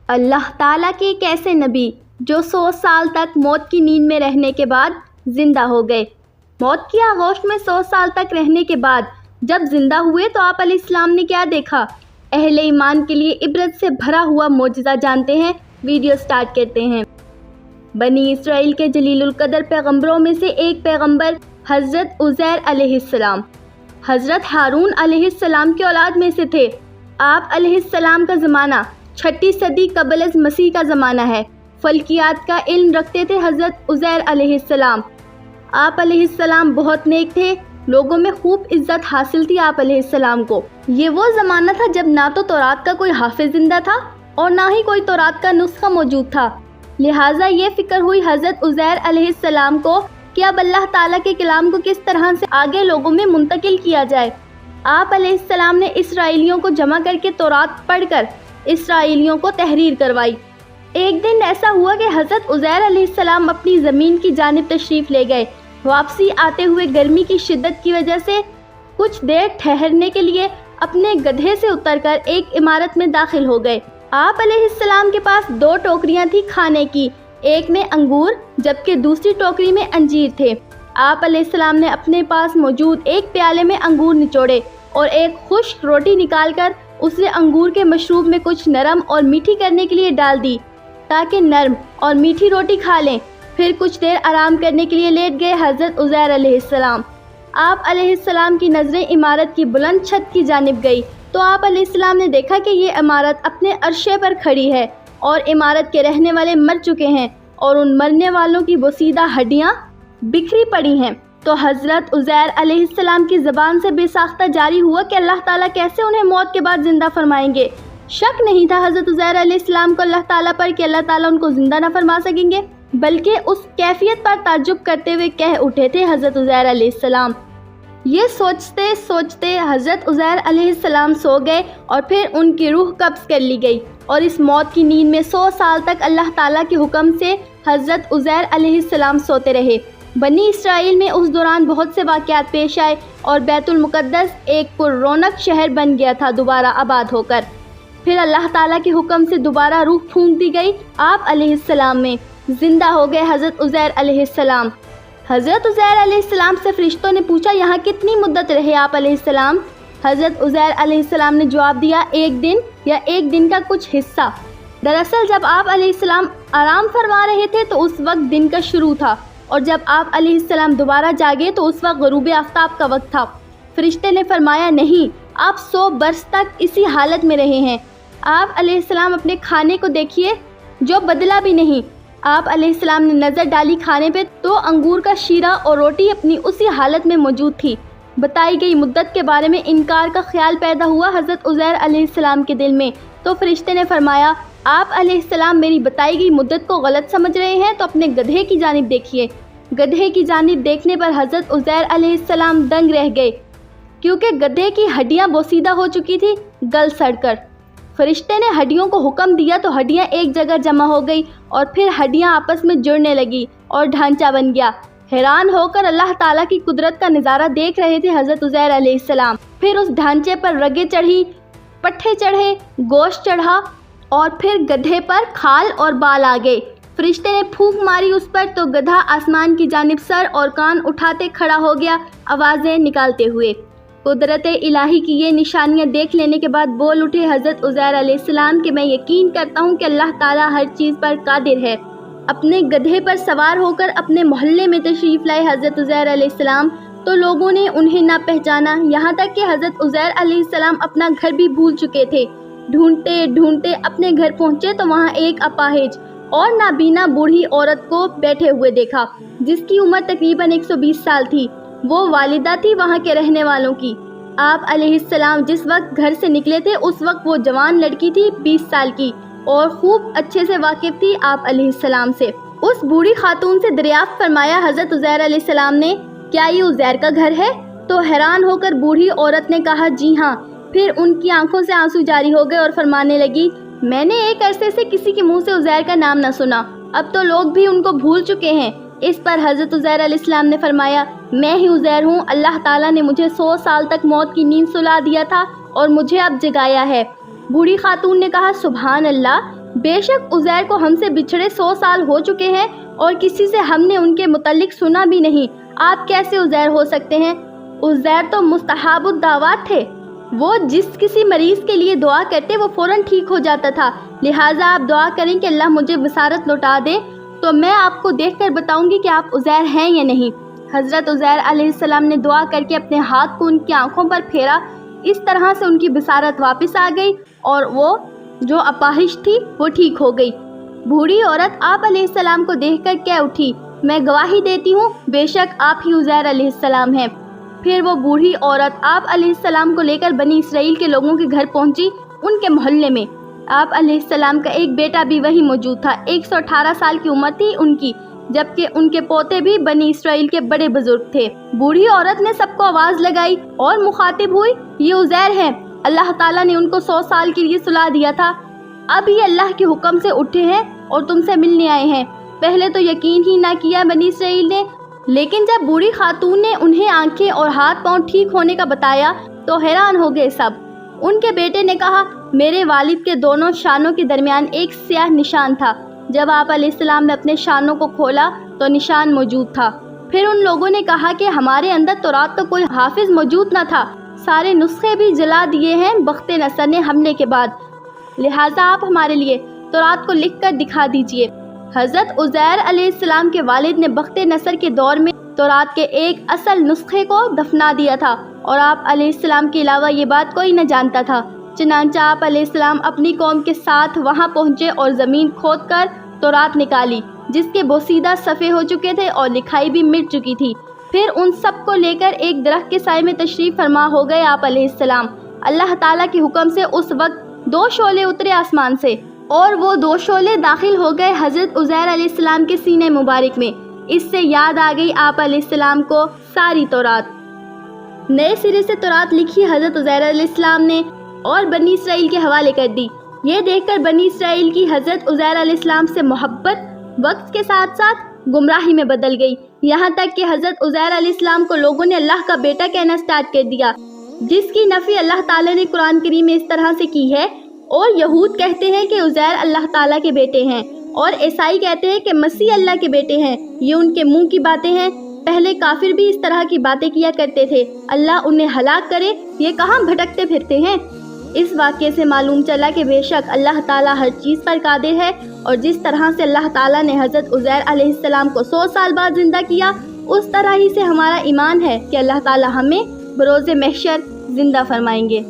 اللہ تعالیٰ کے ایک ایسے نبی جو 100 سال تک موت کی نیند میں رہنے کے بعد زندہ ہو گئے۔ موت کی آغوش میں 100 سال تک رہنے کے بعد جب زندہ ہوئے تو آپ علیہ السلام نے کیا دیکھا؟ اہل ایمان کے لیے عبرت سے بھرا ہوا معجزہ جانتے ہیں۔ ویڈیو سٹارٹ کرتے ہیں۔ بنی اسرائیل کے جلیل القدر پیغمبروں میں سے ایک پیغمبر حضرت عزیر علیہ السلام حضرت ہارون علیہ السلام کی اولاد میں سے تھے۔ آپ علیہ السلام کا زمانہ 6 صدی قبل از مسیح کا زمانہ ہے۔ فلکیات کا علم رکھتے تھے حضرت عزیر علیہ السلام۔ آپ علیہ السلام بہت نیک تھے، لوگوں میں خوب عزت حاصل تھی آپ علیہ السلام کو۔ یہ وہ زمانہ تھا جب نہ تو تورات کا کوئی حافظ زندہ تھا اور نہ ہی کوئی تورات کا نسخہ موجود تھا، لہٰذا یہ فکر ہوئی حضرت عزیر علیہ السلام کو کہ اب اللہ تعالیٰ کے کلام کو کس طرح سے آگے لوگوں میں منتقل کیا جائے۔ آپ علیہ السلام نے اسرائیلیوں کو جمع کر کے تورات پڑھ کر اسرائیلیوں کو تحریر کروائی۔ ایک دن ایسا ہوا کہ حضرت عزیر علیہ السلام اپنی زمین کی جانب تشریف لے گئے۔ واپسی آتے ہوئے گرمی کی شدت کی وجہ سے کچھ دیر ٹھہرنے کے لیے اپنے گدھے سے اتر کر ایک عمارت میں داخل ہو گئے۔ آپ علیہ السلام کے پاس 2 ٹوکریاں تھیں کھانے کی، ایک میں انگور جبکہ دوسری ٹوکری میں انجیر تھے۔ آپ علیہ السلام نے اپنے پاس موجود ایک پیالے میں انگور نچوڑے اور ایک خشک روٹی نکال کر اسے انگور کے مشروب میں کچھ نرم اور میٹھی کرنے کے لیے ڈال دی تاکہ نرم اور میٹھی روٹی کھا لیں۔ پھر کچھ دیر آرام کرنے کے لیے لیٹ گئے حضرت عزیر علیہ السلام۔ آپ علیہ السلام کی نظریں عمارت کی بلند چھت کی جانب گئی تو آپ علیہ السلام نے دیکھا کہ یہ عمارت اپنے عرشے پر کھڑی ہے اور عمارت کے رہنے والے مر چکے ہیں اور ان مرنے والوں کی بوسیدہ ہڈیاں بکھری پڑی ہیں۔ تو حضرت عزیر علیہ السلام کی زبان سے بے ساختہ جاری ہوا کہ اللہ تعالیٰ کیسے انہیں موت کے بعد زندہ فرمائیں گے۔ شک نہیں تھا حضرت عزیر علیہ السلام کو اللہ تعالیٰ پر کہ اللہ تعالیٰ ان کو زندہ نہ فرما سکیں گے، بلکہ اس کیفیت پر تعجب کرتے ہوئے کہہ اٹھے تھے حضرت عزیر علیہ السلام۔ یہ سوچتے سوچتے حضرت عزیر علیہ السلام سو گئے اور پھر ان کی روح قبض کر لی گئی اور اس موت کی نیند میں 100 سال تک اللہ تعالیٰ کے حکم سے حضرت عزیر علیہ السلام سوتے رہے۔ بنی اسرائیل میں اس دوران بہت سے واقعات پیش آئے اور بیت المقدس ایک پر رونق شہر بن گیا تھا دوبارہ آباد ہو کر۔ پھر اللہ تعالیٰ کے حکم سے دوبارہ روح پھونک دی گئی آپ علیہ السلام میں، زندہ ہو گئے حضرت عزیر علیہ السلام۔ حضرت عزیر علیہ السلام سے فرشتوں نے پوچھا یہاں کتنی مدت رہے آپ علیہ السلام؟ حضرت عزیر علیہ السلام نے جواب دیا 1 دن یا 1 دن کا کچھ حصہ۔ دراصل جب آپ علیہ السلام آرام فرما رہے تھے تو اس وقت دن کا شروع تھا اور جب آپ علیہ السلام دوبارہ جاگے تو اس وقت غروب آفتاب کا وقت تھا۔ فرشتے نے فرمایا نہیں، آپ 100 برس تک اسی حالت میں رہے ہیں۔ آپ علیہ السلام اپنے کھانے کو دیکھیے جو بدلا بھی نہیں۔ آپ علیہ السلام نے نظر ڈالی کھانے پہ تو انگور کا شیرہ اور روٹی اپنی اسی حالت میں موجود تھی۔ بتائی گئی مدت کے بارے میں انکار کا خیال پیدا ہوا حضرت عزیر علیہ السلام کے دل میں، تو فرشتے نے فرمایا آپ علیہ السلام میری بتائی گئی مدت کو غلط سمجھ رہے ہیں تو اپنے گدھے کی جانب دیکھیے۔ گدھے کی جانب دیکھنے پر حضرت عزیر علیہ السلام دنگ رہ گئے کیونکہ گدھے کی ہڈیاں بوسیدہ ہو چکی تھی گل سڑ کر۔ فرشتے نے ہڈیوں کو حکم دیا تو ہڈیاں ایک جگہ جمع ہو گئی اور پھر ہڈیاں آپس میں جڑنے لگی اور ڈھانچہ بن گیا۔ حیران ہو کر اللہ تعالیٰ کی قدرت کا نظارہ دیکھ رہے تھے حضرت عزیر علیہ السلام۔ پھر اس ڈھانچے پر رگیں چڑھی، پٹھے چڑھے، گوشت چڑھا اور پھر گدھے پر کھال اور بال آ گئے۔ فرشتے نے پھونک ماری اس پر تو گدھا آسمان کی جانب سر اور کان اٹھاتے کھڑا ہو گیا آوازیں نکالتے ہوئے۔ قدرت الہی کی یہ نشانیاں دیکھ لینے کے بعد بول اٹھے حضرت عزیر علیہ السلام کہ میں یقین کرتا ہوں کہ اللہ تعالیٰ ہر چیز پر قادر ہے۔ اپنے گدھے پر سوار ہو کر اپنے محلے میں تشریف لائے حضرت عزیر علیہ السلام تو لوگوں نے انہیں نہ پہچانا، یہاں تک کہ حضرت عزیر علیہ السلام اپنا گھر بھی بھول چکے تھے۔ ڈھونڈتے ڈھونڈتے اپنے گھر پہنچے تو وہاں ایک اپاہج اور نابینا بوڑھی عورت کو بیٹھے ہوئے دیکھا جس کی عمر تقریباً 120 سال تھی۔ وہ والدہ تھی وہاں کے رہنے والوں کی۔ آپ علیہ السلام جس وقت گھر سے نکلے تھے اس وقت وہ جوان لڑکی تھی 20 سال کی اور خوب اچھے سے واقف تھی آپ علیہ السلام سے۔ اس بوڑھی خاتون سے دریافت فرمایا حضرت عزیر علیہ السلام نے کیا یہ عزیر کا گھر ہے؟ تو حیران ہو کر بوڑھی عورت نے کہا جی ہاں۔ پھر ان کی آنکھوں سے آنسو جاری ہو گئے اور فرمانے لگی میں نے ایک عرصے سے کسی کے منہ سے عزیر کا نام نہ سنا، اب تو لوگ بھی ان کو بھول چکے ہیں۔ اس پر حضرت عزیر علیہ السلام نے فرمایا میں ہی عزیر ہوں، اللہ تعالیٰ نے مجھے 100 سال تک موت کی نیند سلا دیا تھا اور مجھے اب جگایا ہے۔ بوڑھی خاتون نے کہا سبحان اللہ، بے شک عزیر کو ہم سے بچھڑے 100 سال ہو چکے ہیں اور کسی سے ہم نے ان کے متعلق سنا بھی نہیں۔ آپ کیسے عزیر ہو سکتے ہیں؟ عزیر تو مستحب الدعوات تھے، وہ جس کسی مریض کے لیے دعا کرتے وہ فوراً ٹھیک ہو جاتا تھا، لہٰذا آپ دعا کریں کہ اللہ مجھے بصارت لوٹا دے تو میں آپ کو دیکھ کر بتاؤں گی کہ آپ عزیر ہیں یا نہیں۔ حضرت عزیر علیہ السلام نے دعا کر کے اپنے ہاتھ کو ان کی آنکھوں پر پھیرا، اس طرح سے ان کی بصارت واپس آ گئی اور وہ جو اپاہج تھی وہ ٹھیک ہو گئی۔ بوڑھی عورت آپ علیہ السلام کو دیکھ کر کہہ اٹھی، میں گواہی دیتی ہوں بے شک آپ ہی عزیر علیہ السلام ہیں۔ پھر وہ بوڑھی عورت آپ علیہ السلام کو لے کر بنی اسرائیل کے لوگوں کے گھر پہنچی، ان کے محلے میں۔ آپ علیہ السلام کا ایک بیٹا بھی وہیں موجود تھا، 118 سال کی عمر تھی ان کی، جبکہ ان کے پوتے بھی بنی اسرائیل کے بڑے بزرگ تھے۔ بوڑھی عورت نے سب کو آواز لگائی اور مخاطب ہوئی، یہ عزیر ہیں، اللہ تعالیٰ نے ان کو 100 سال کے لیے سلا دیا تھا، اب یہ اللہ کے حکم سے اٹھے ہیں اور تم سے ملنے آئے ہیں۔ پہلے تو یقین ہی نہ کیا بنی اسرائیل نے، لیکن جب بوڑھی خاتون نے انہیں آنکھیں اور ہاتھ پاؤں ٹھیک ہونے کا بتایا تو حیران ہو گئے سب۔ ان کے بیٹے نے کہا، میرے والد کے دونوں شانوں کے درمیان ایک سیاہ نشان تھا۔ جب آپ علیہ السلام نے اپنے شانوں کو کھولا تو نشان موجود تھا۔ پھر ان لوگوں نے کہا کہ ہمارے اندر تورات تو کوئی حافظ موجود نہ تھا، سارے نسخے بھی جلا دیے ہیں بخت نصر نے حملے کے بعد، لہٰذا آپ ہمارے لیے تورات کو لکھ کر دکھا دیجئے۔ حضرت عزیر علیہ السلام کے والد نے بخت نصر کے دور میں تورات کے ایک اصل نسخے کو دفنا دیا تھا اور آپ علیہ السلام کے علاوہ یہ بات کوئی نہ جانتا تھا۔ چنانچہ آپ علیہ السلام اپنی قوم کے ساتھ وہاں پہنچے اور زمین کھود کر تورات نکالی، جس کے بوسیدہ صفحے ہو چکے تھے اور لکھائی بھی مٹ چکی تھی۔ پھر ان سب کو لے کر ایک درخت کے سائے میں تشریف فرما ہو گئے آپ علیہ السلام۔ اللہ تعالیٰ کے حکم سے اس وقت 2 شعلے اترے آسمان سے اور وہ 2 شعلے داخل ہو گئے حضرت عزیر علیہ السلام کے سینے مبارک میں۔ اس سے یاد آ گئی آپ علیہ السلام کو ساری تورات۔ نئے سرے سے تورات لکھی حضرت عزیر علیہ السلام نے اور بنی اسرائیل کے حوالے کر دی۔ یہ دیکھ کر بنی اسرائیل کی حضرت عزیر علیہ السلام سے محبت وقت کے ساتھ ساتھ گمراہی میں بدل گئی، یہاں تک کہ حضرت عزیر علیہ السلام کو لوگوں نے اللہ کا بیٹا کہنا سٹارٹ کر دیا، جس کی نفی اللہ تعالیٰ نے قرآن کریم میں اس طرح سے کی ہے۔ اور یہود کہتے ہیں کہ عزیر اللہ تعالیٰ کے بیٹے ہیں، اور عیسائی کہتے ہیں کہ مسیح اللہ کے بیٹے ہیں۔ یہ ان کے منہ کی باتیں ہیں، پہلے کافر بھی اس طرح کی باتیں کیا کرتے تھے، اللہ انہیں ہلاک کرے، یہ کہاں بھٹکتے پھرتے ہیں۔ اس واقعے سے معلوم چلا کہ بے شک اللہ تعالیٰ ہر چیز پر قادر ہے، اور جس طرح سے اللہ تعالیٰ نے حضرت عزیر علیہ السلام کو 100 سال بعد زندہ کیا، اس طرح ہی سے ہمارا ایمان ہے کہ اللہ تعالیٰ ہمیں بروز محشر زندہ فرمائیں گے۔